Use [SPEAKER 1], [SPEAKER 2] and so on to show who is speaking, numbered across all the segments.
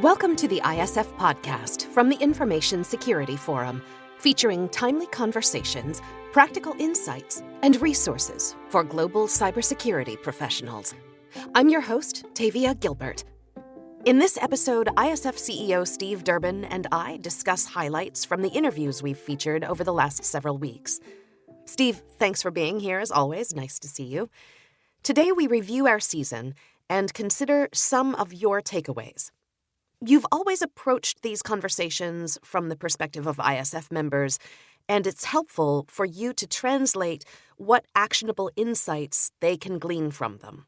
[SPEAKER 1] Welcome to the ISF podcast from the Information Security Forum, featuring timely conversations, practical insights, and resources for global cybersecurity professionals. I'm your host, Tavia Gilbert. In this episode, ISF CEO Steve Durbin and I discuss highlights from the interviews we've featured over the last several weeks. Steve, thanks for being here as always. Nice to see you. Today we review our season and consider some of your takeaways. You've always approached these conversations from the perspective of ISF members, and it's helpful for you to translate what actionable insights they can glean from them.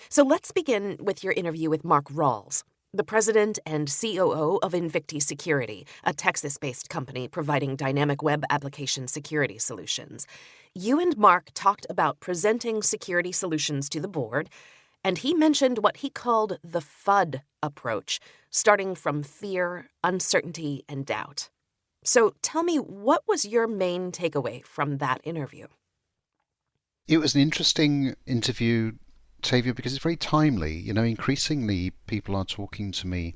[SPEAKER 1] So let's begin with your interview with Mark Rawls, the president and COO of Invicti Security, a Texas-based company providing dynamic web application security solutions. You and Mark talked about presenting security solutions to the board, and he mentioned what he called the FUD approach, starting from fear, uncertainty, and doubt. So tell me, what was your main takeaway from that interview?
[SPEAKER 2] It was an interesting interview, Tavia, because it's very timely. You know, increasingly people are talking to me,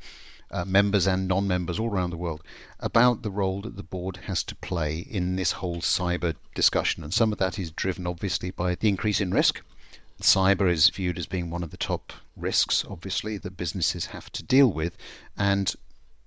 [SPEAKER 2] members and non-members all around the world, about the role that the board has to play in this whole cyber discussion. And some of that is driven, obviously, by the increase in risk. Cyber is viewed as being one of the top risks, obviously, that businesses have to deal with, and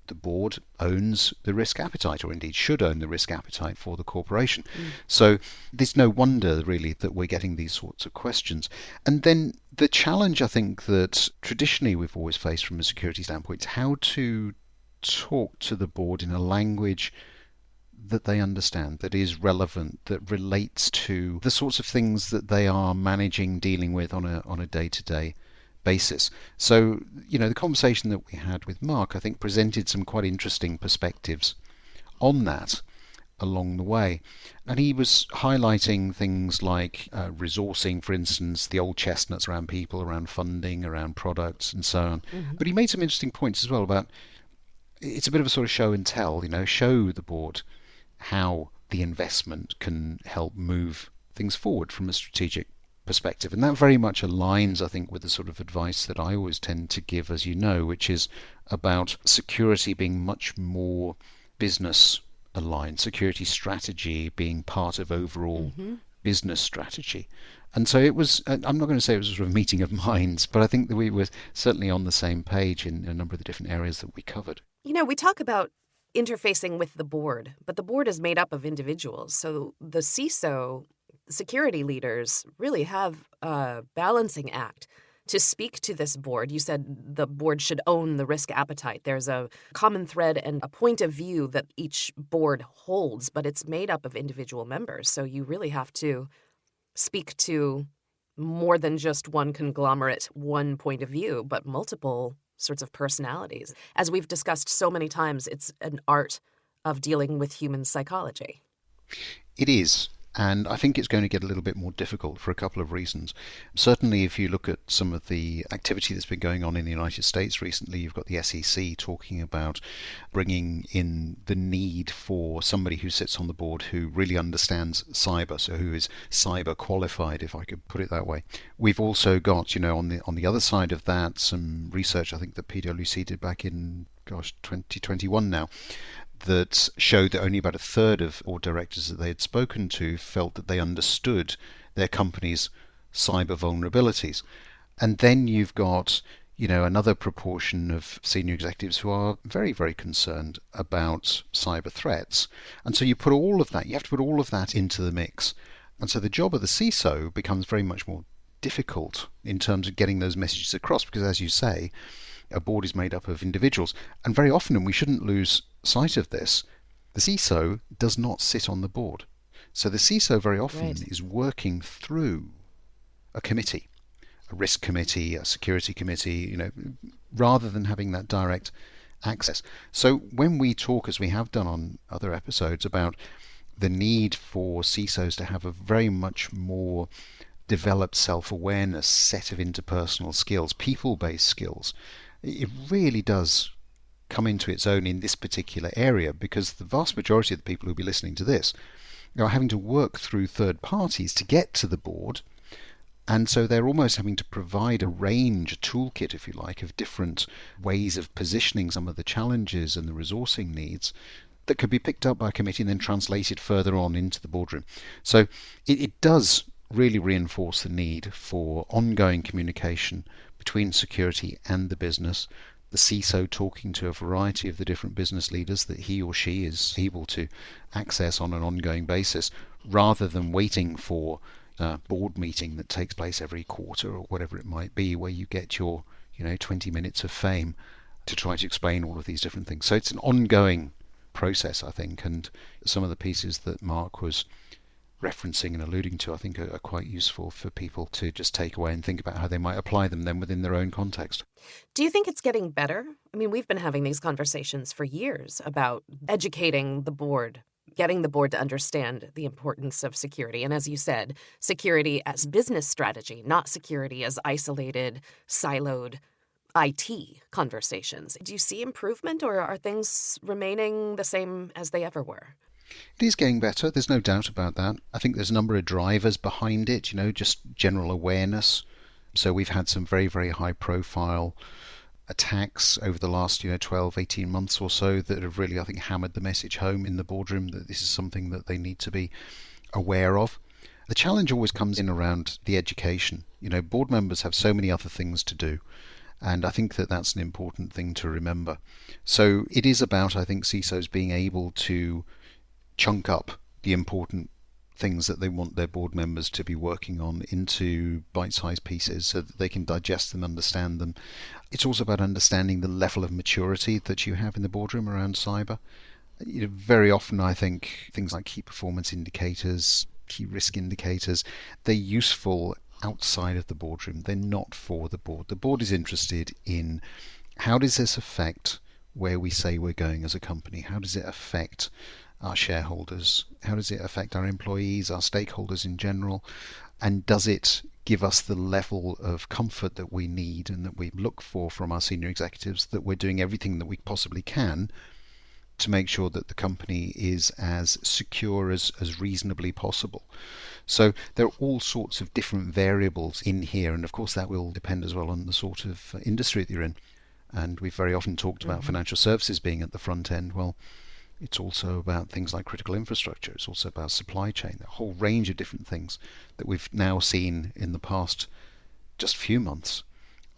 [SPEAKER 2] the board owns the risk appetite, or indeed should own the risk appetite for the corporation. So there's no wonder, really, that we're getting these sorts of questions. And then the challenge, I think, that traditionally we've always faced from a security standpoint is how to talk to the board in a language that they understand, that is relevant, that relates to the sorts of things that they are managing, dealing with on a day-to-day basis. So, you know, the conversation that we had with Mark, I think, presented some quite interesting perspectives on that along the way. And he was highlighting things like resourcing, for instance, the old chestnuts around people, around funding, around products, and so on. Mm-hmm. But he made some interesting points as well about, it's a bit of a sort of show and tell, you know, show the board how the investment can help move things forward from a strategic perspective. And that very much aligns, I think, with the sort of advice that I always tend to give, as you know, which is about security being much more business aligned, security strategy being part of overall business strategy. And so it was, I'm not going to say it was a sort of meeting of minds, but I think that we were certainly on the same page in a number of the different areas that we covered.
[SPEAKER 1] You know, we talk about interfacing with the board, but the board is made up of individuals. So the CISO, security leaders, really have a balancing act to speak to this board. You said the board should own the risk appetite. There's a common thread and a point of view that each board holds, but it's made up of individual members. So you really have to speak to more than just one conglomerate, one point of view, but multiple sorts of personalities. As we've discussed so many times, it's an art of dealing with human psychology.
[SPEAKER 2] It is. And I think it's going to get a little bit more difficult for a couple of reasons. Certainly, if you look at some of the activity that's been going on in the United States recently, you've got the SEC talking about bringing in the need for somebody who sits on the board who really understands cyber, so who is cyber qualified, if I could put it that way. We've also got, you know, on the other side of that, some research I think that PwC did back in 2021 now, that showed that only about a third of board directors that they had spoken to felt that they understood their company's cyber vulnerabilities. And then you've got, you know, another proportion of senior executives who are very, very concerned about cyber threats. And so you have to put all of that into the mix. And so the job of the CISO becomes very much more difficult in terms of getting those messages across, because, as you say, a board is made up of individuals. And very often, and we shouldn't lose sight of this, the CISO does not sit on the board. So the CISO very often is working through a committee, a risk committee, a security committee, you know, rather than having that direct access. So when we talk, as we have done on other episodes, about the need for CISOs to have a very much more developed self-awareness, set of interpersonal skills, people-based skills, it really does come into its own in this particular area, because the vast majority of the people who will be listening to this are having to work through third parties to get to the board, And so they're almost having to provide a range, a toolkit, if you like, of different ways of positioning some of the challenges and the resourcing needs that could be picked up by a committee and then translated further on into the boardroom. So it does really reinforce the need for ongoing communication between security and the business, the CISO talking to a variety of the different business leaders that he or she is able to access on an ongoing basis, rather than waiting for a board meeting that takes place every quarter or whatever it might be, where you get your 20 minutes of fame to try to explain all of these different things. So it's an ongoing process, I think, and some of the pieces that Mark was referencing and alluding to, I think, are quite useful for people to just take away and think about how they might apply them then within their own context.
[SPEAKER 1] Do you think it's getting better? I mean, we've been having these conversations for years about educating the board, getting the board to understand the importance of security. And as you said, security as business strategy, not security as isolated, siloed IT conversations. Do you see improvement, or are things remaining the same as they ever were?
[SPEAKER 2] It is getting better, there's no doubt about that. I think there's a number of drivers behind it, just general awareness. So we've had some very, very high profile attacks over the last 12, 18 months or so that have really, I think, hammered the message home in the boardroom that this is something that they need to be aware of. The challenge always comes in around the education. Board members have so many other things to do, and I think that that's an important thing to remember. So it is about, I think, CISOs being able to chunk up the important things that they want their board members to be working on into bite-sized pieces so that they can digest them, understand them. It's also about understanding the level of maturity that you have in the boardroom around cyber. Very often, I think, things like key performance indicators, key risk indicators, they're useful outside of the boardroom. They're not for the board. The board is interested in how does this affect where we say we're going as a company? How does it affect our shareholders? How does it affect our employees, our stakeholders in general? And does it give us the level of comfort that we need and that we look for from our senior executives, that we're doing everything that we possibly can to make sure that the company is as secure as reasonably possible? So there are all sorts of different variables in here, and of course that will depend as well on the sort of industry that you're in. And we've very often talked about financial services being at the front end. Well, it's also about things like critical infrastructure. It's also about supply chain, a whole range of different things that we've now seen in the past just few months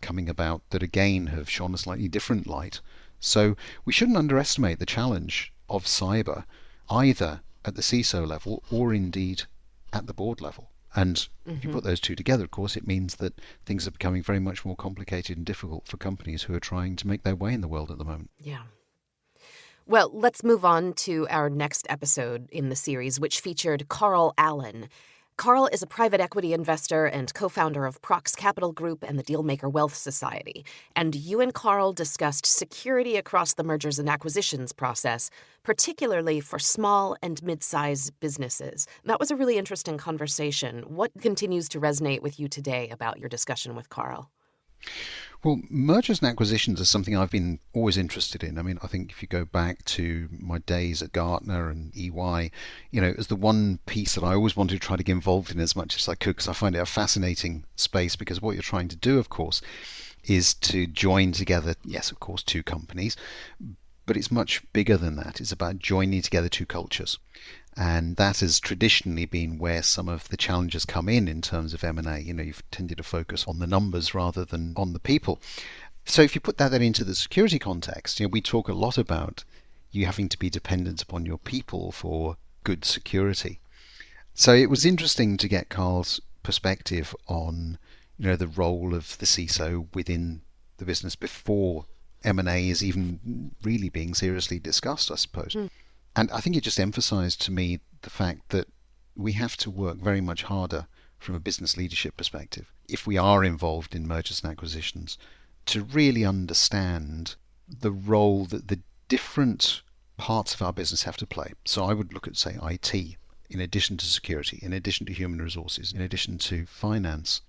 [SPEAKER 2] coming about that again have shone a slightly different light. So we shouldn't underestimate the challenge of cyber, either at the CISO level or indeed at the board level. And if you put those two together, of course, it means that things are becoming very much more complicated and difficult for companies who are trying to make their way in the world at the moment.
[SPEAKER 1] Yeah. Well, let's move on to our next episode in the series, which featured Carl Allen. Carl is a private equity investor and co-founder of Prox Capital Group and the Dealmaker Wealth Society. And you and Carl discussed security across the mergers and acquisitions process, particularly for small and mid-sized businesses. That was a really interesting conversation. What continues to resonate with you today about your discussion with Carl?
[SPEAKER 2] Well, mergers and acquisitions is something I've been always interested in. I mean, I think if you go back to my days at Gartner and EY, it was the one piece that I always wanted to try to get involved in as much as I could, because I find it a fascinating space, because what you're trying to do, of course, is to join together, yes, of course, two companies, but it's much bigger than that. It's about joining together two cultures. And that has traditionally been where some of the challenges come in terms of M&A. You've tended to focus on the numbers rather than on the people. So if you put that then into the security context, we talk a lot about you having to be dependent upon your people for good security. So it was interesting to get Carl's perspective on, the role of the CISO within the business before M&A is even really being seriously discussed, I suppose. And I think it just emphasized to me the fact that we have to work very much harder from a business leadership perspective, if we are involved in mergers and acquisitions, to really understand the role that the different parts of our business have to play. So I would look at, say, IT, in addition to security, in addition to human resources, in addition to finance,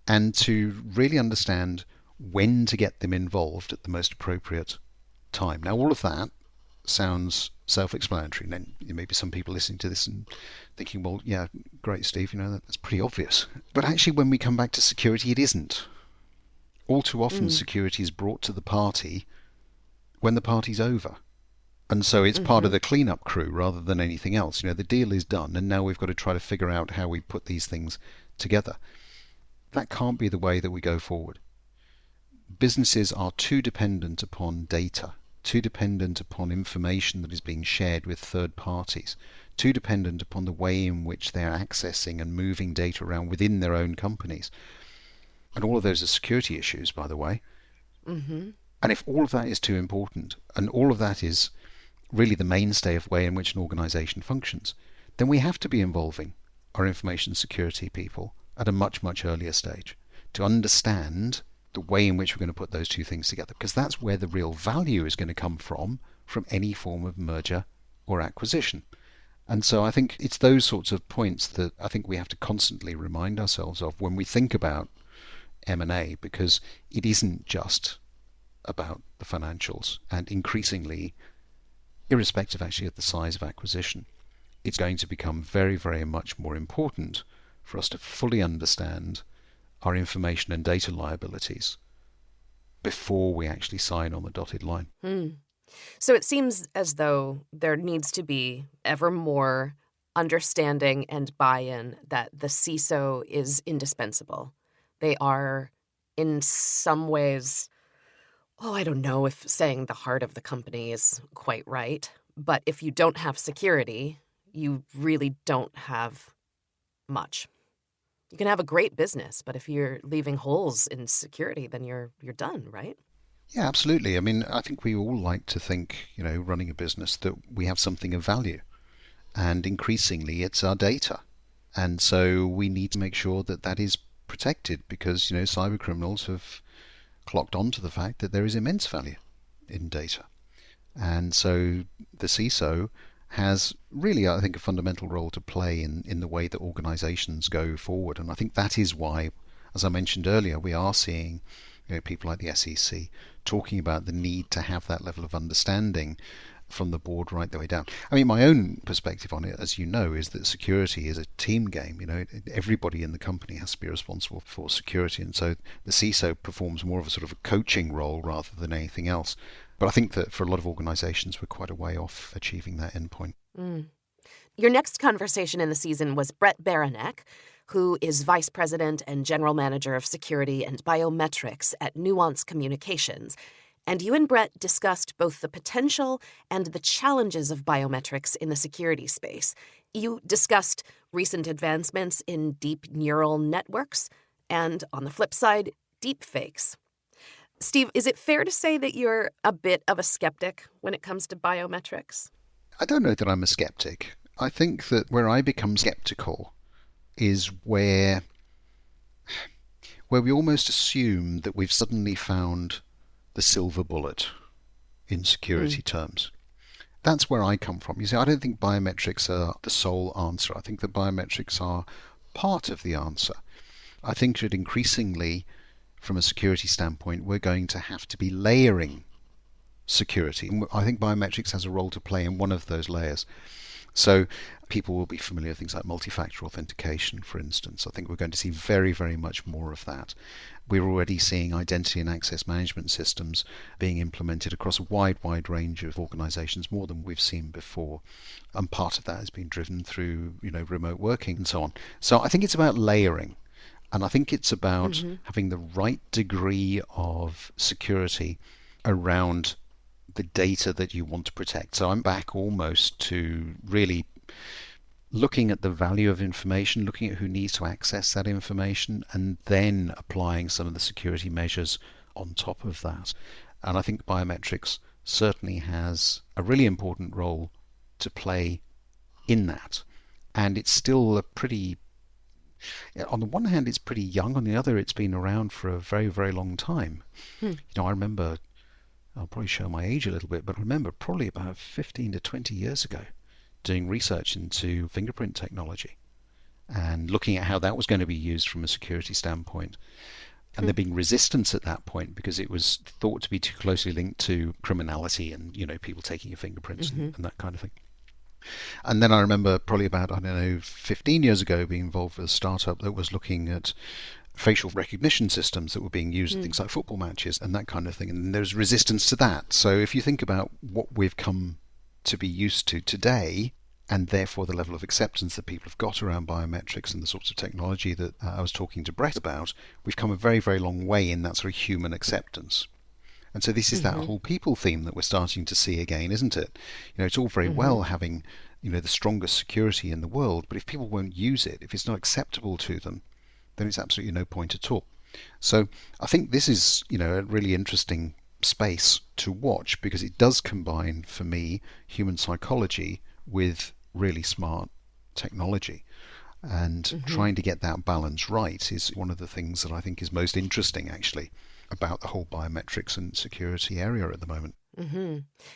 [SPEAKER 2] and to really understand when to get them involved at the most appropriate time. Now, all of that sounds self-explanatory. And then there may be some people listening to this and thinking, well, yeah, great, Steve, that's pretty obvious. But actually, when we come back to security, it isn't. All too often, security is brought to the party when the party's over. And so it's part of the cleanup crew rather than anything else. The deal is done, and now we've got to try to figure out how we put these things together. That can't be the way that we go forward. Businesses are too dependent upon data, too dependent upon information that is being shared with third parties, too dependent upon the way in which they're accessing and moving data around within their own companies. And all of those are security issues, by the way. And if all of that is too important, and all of that is really the mainstay of the way in which an organization functions, then we have to be involving our information security people at a much, much earlier stage to understand the way in which we're going to put those two things together, because that's where the real value is going to come from any form of merger or acquisition. And so I think it's those sorts of points that I think we have to constantly remind ourselves of when we think about M&A, because it isn't just about the financials, and increasingly, irrespective actually of the size of acquisition, it's going to become very, very much more important for us to fully understand our information and data liabilities before we actually sign on the dotted line.
[SPEAKER 1] So it seems as though there needs to be ever more understanding and buy-in that the CISO is indispensable. They are, in some ways, I don't know if saying the heart of the company is quite right, but if you don't have security, you really don't have much. You can have a great business, but if you're leaving holes in security, then you're done, right?
[SPEAKER 2] Yeah, absolutely. I mean, I think we all like to think, running a business, that we have something of value. And increasingly, it's our data. And so we need to make sure that that is protected because, cyber criminals have clocked on to the fact that there is immense value in data. And so the CISO has really, I think, a fundamental role to play in the way that organizations go forward. And I think that is why, as I mentioned earlier, we are seeing people like the SEC talking about the need to have that level of understanding from the board right the way down. I mean, my own perspective on it, as you know, is that security is a team game. Everybody in the company has to be responsible for security. And so the CISO performs more of a sort of a coaching role rather than anything else. But I think that for a lot of organizations, we're quite a way off achieving that endpoint.
[SPEAKER 1] Your next conversation in the season was Brett Baranek, who is Vice President and General Manager of Security and Biometrics at Nuance Communications. And you and Brett discussed both the potential and the challenges of biometrics in the security space. You discussed recent advancements in deep neural networks and, on the flip side, deep fakes. Steve, is it fair to say that you're a bit of a skeptic when it comes to biometrics?
[SPEAKER 2] I don't know that I'm a skeptic. I think that where I become skeptical is where we almost assume that we've suddenly found the silver bullet in security terms. That's where I come from. You see, I don't think biometrics are the sole answer. I think that biometrics are part of the answer. I think that increasingly, from a security standpoint, we're going to have to be layering security. And I think biometrics has a role to play in one of those layers. So people will be familiar with things like multi-factor authentication, for instance. I think we're going to see very, very much more of that. We're already seeing identity and access management systems being implemented across a wide range of organizations, more than we've seen before. And part of that has been driven through, remote working and so on. So I think it's about layering. And I think it's about having the right degree of security around the data that you want to protect. So I'm back almost to really looking at the value of information, looking at who needs to access that information, and then applying some of the security measures on top of that. And I think biometrics certainly has a really important role to play in that. And it's still a pretty, on the one hand, it's pretty young. On the other, it's been around for a very, very long time. I remember, I'll probably show my age a little bit, but I remember probably about 15 to 20 years ago doing research into fingerprint technology and looking at how that was going to be used from a security standpoint. And there being resistance at that point because it was thought to be too closely linked to criminality and, people taking your fingerprints and that kind of thing. And then I remember probably about, 15 years ago being involved with a startup that was looking at facial recognition systems that were being used in things like football matches and that kind of thing. And there's resistance to that. So if you think about what we've come to be used to today, and therefore the level of acceptance that people have got around biometrics and the sorts of technology that I was talking to Brett about, we've come a very, very long way in that sort of human acceptance. And so this is that whole people theme that we're starting to see again, isn't it? It's all very well having, the strongest security in the world, but if people won't use it, if it's not acceptable to them, then it's absolutely no point at all. So I think this is, a really interesting space to watch because it does combine, for me, human psychology with really smart technology. And trying to get that balance right is one of the things that I think is most interesting, actually, about the whole biometrics and security area at the moment.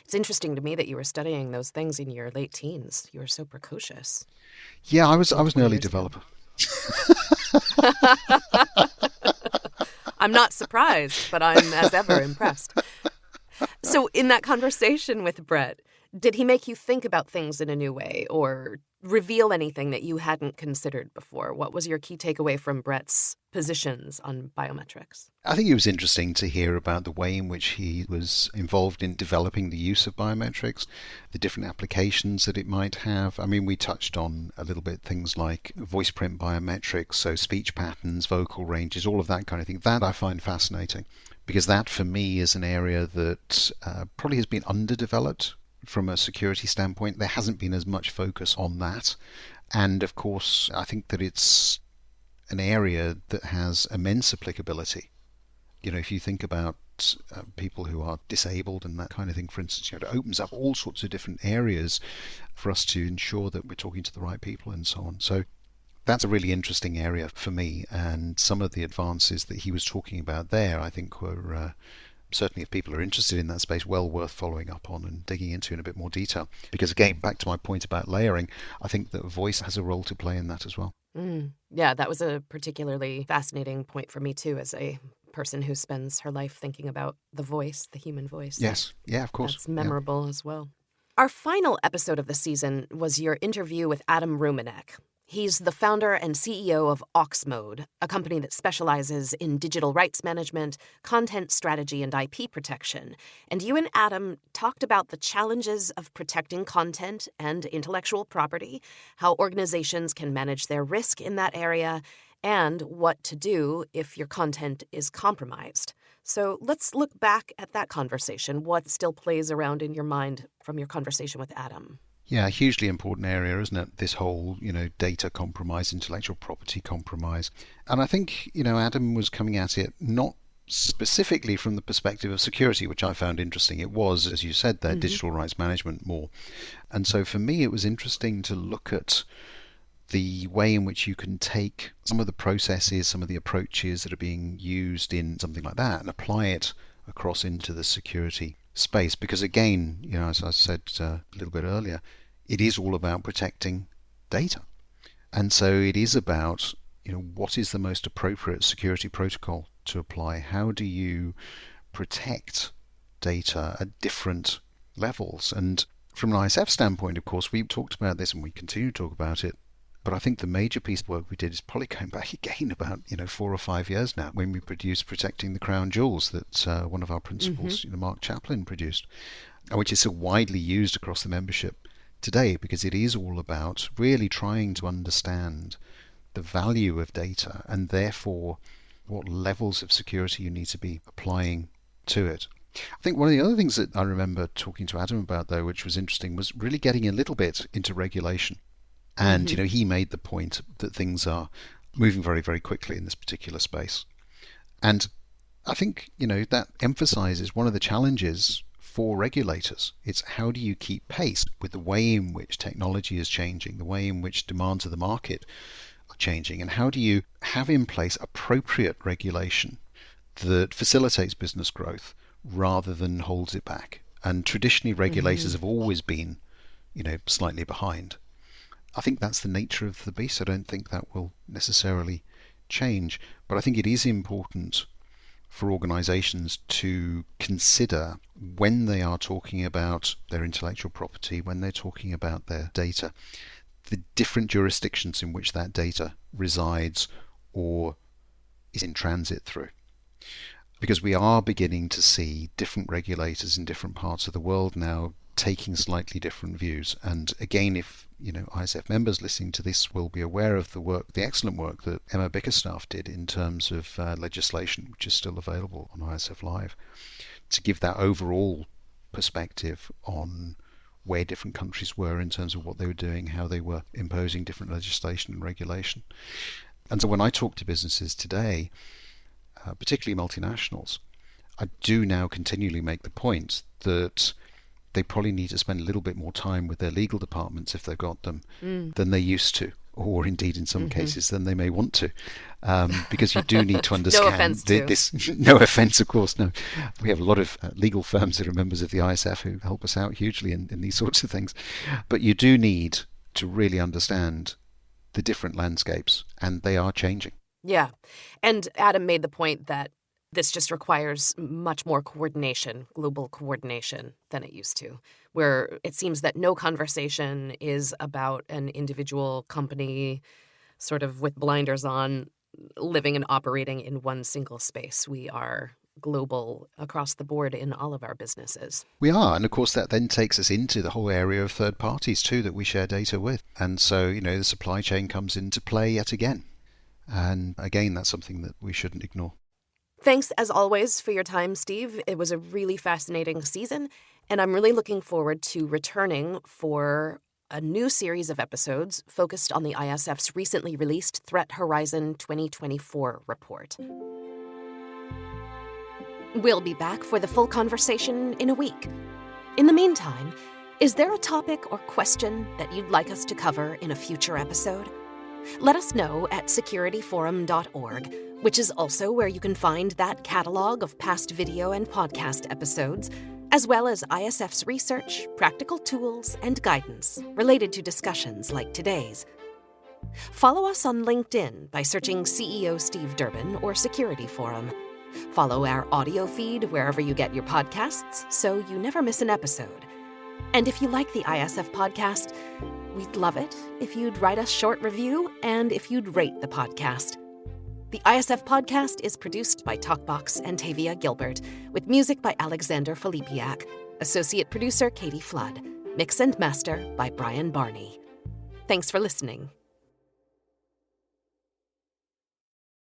[SPEAKER 1] It's interesting to me that you were studying those things in your late teens. You were so precocious.
[SPEAKER 2] Yeah, I was an early developer.
[SPEAKER 1] I'm not surprised, but I'm as ever impressed. So in that conversation with Brett, did he make you think about things in a new way or reveal anything that you hadn't considered before? What was your key takeaway from Brett's positions on biometrics?
[SPEAKER 2] I think it was interesting to hear about the way in which he was involved in developing the use of biometrics, the different applications that it might have. I mean, we touched on a little bit things like voice print biometrics, so speech patterns, vocal ranges, all of that kind of thing. That I find fascinating because that for me is an area that probably has been underdeveloped from a security standpoint. There hasn't been as much focus on that. And of course, I think that it's an area that has immense applicability. If you think about people who are disabled and that kind of thing, for instance, it opens up all sorts of different areas for us to ensure that we're talking to the right people and so on. So that's a really interesting area for me. And some of the advances that he was talking about there, I think were certainly, if people are interested in that space, well worth following up on and digging into in a bit more detail. Because again, back to my point about layering, I think that voice has a role to play in that as well.
[SPEAKER 1] Yeah, that was a particularly fascinating point for me too, as a person who spends her life thinking about the voice, the human voice.
[SPEAKER 2] Yes, yeah, of course.
[SPEAKER 1] That's memorable as well. Our final episode of the season was your interview with Adam Ruminek. He's the founder and CEO of Oxmode, a company that specializes in digital rights management, content strategy, and IP protection. And you and Adam talked about the challenges of protecting content and intellectual property, how organizations can manage their risk in that area, and what to do if your content is compromised. So let's look back at that conversation. What still plays around in your mind from your conversation with Adam?
[SPEAKER 2] Yeah, a hugely important area, isn't it? This whole, data compromise, intellectual property compromise. And I think, Adam was coming at it not specifically from the perspective of security, which I found interesting. It was, as you said there, digital rights management more. And so for me, it was interesting to look at the way in which you can take some of the processes, some of the approaches that are being used in something like that and apply it across into the security space. Because again, as I said a little bit earlier, it is all about protecting data. And so it is about, what is the most appropriate security protocol to apply? How do you protect data at different levels? And from an ISF standpoint, of course, we talked about this and we continue to talk about it. But I think the major piece of work we did is probably going back again about 4 or 5 years now, when we produced Protecting the Crown Jewels, that one of our principals, Mark Chaplin, produced, and which is so widely used across the membership today, because it is all about really trying to understand the value of data and therefore what levels of security you need to be applying to it. I think one of the other things that I remember talking to Adam about, though, which was interesting, was really getting a little bit into regulation. And, he made the point that things are moving very, very quickly in this particular space. And I think, that emphasizes one of the challenges for regulators. It's how do you keep pace with the way in which technology is changing, the way in which demands of the market are changing, and how do you have in place appropriate regulation that facilitates business growth rather than holds it back. And traditionally, regulators have always been, slightly behind. I think that's the nature of the beast. I don't think that will necessarily change. But I think it is important for organizations to consider when they are talking about their intellectual property, when they're talking about their data, the different jurisdictions in which that data resides or is in transit through. Because we are beginning to see different regulators in different parts of the world now taking slightly different views. And again, if ISF members listening to this will be aware of the excellent work that Emma Bickerstaffe did in terms of legislation, which is still available on ISF Live, to give that overall perspective on where different countries were in terms of what they were doing, how they were imposing different legislation and regulation. And so when I talk to businesses today, particularly multinationals, I do now continually make the point that they probably need to spend a little bit more time with their legal departments, if they've got them, than they used to, or indeed in some cases than they may want to, because you do need to understand
[SPEAKER 3] No offense
[SPEAKER 2] this. No offense, of course, no. We have a lot of legal firms that are members of the ISF who help us out hugely in these sorts of things. But you do need to really understand the different landscapes, and they are changing.
[SPEAKER 3] Yeah. And Adam made the point that this just requires much more coordination, global coordination, than it used to, where it seems that no conversation is about an individual company sort of with blinders on, living and operating in one single space. We are global across the board in all of our businesses.
[SPEAKER 2] We are, and of course that then takes us into the whole area of third parties too that we share data with. And so, the supply chain comes into play yet again. And again, that's something that we shouldn't ignore.
[SPEAKER 3] Thanks, as always, for your time, Steve. It was a really fascinating season, and I'm really looking forward to returning for a new series of episodes focused on the ISF's recently released Threat Horizon 2024 report. We'll be back for the full conversation in a week. In the meantime, is there a topic or question that you'd like us to cover in a future episode? Let us know at securityforum.org, which is also where you can find that catalog of past video and podcast episodes, as well as ISF's research, practical tools, and guidance related to discussions like today's. Follow us on LinkedIn by searching CEO Steve Durbin or Security Forum. Follow our audio feed wherever you get your podcasts so you never miss an episode. And if you like the ISF podcast, we'd love it if you'd write us a short review and if you'd rate the podcast. The ISF podcast is produced by Talkbox and Tavia Gilbert, with music by Alexander Filipiak, associate producer Katie Flood, mix and master by Brian Barney. Thanks for listening.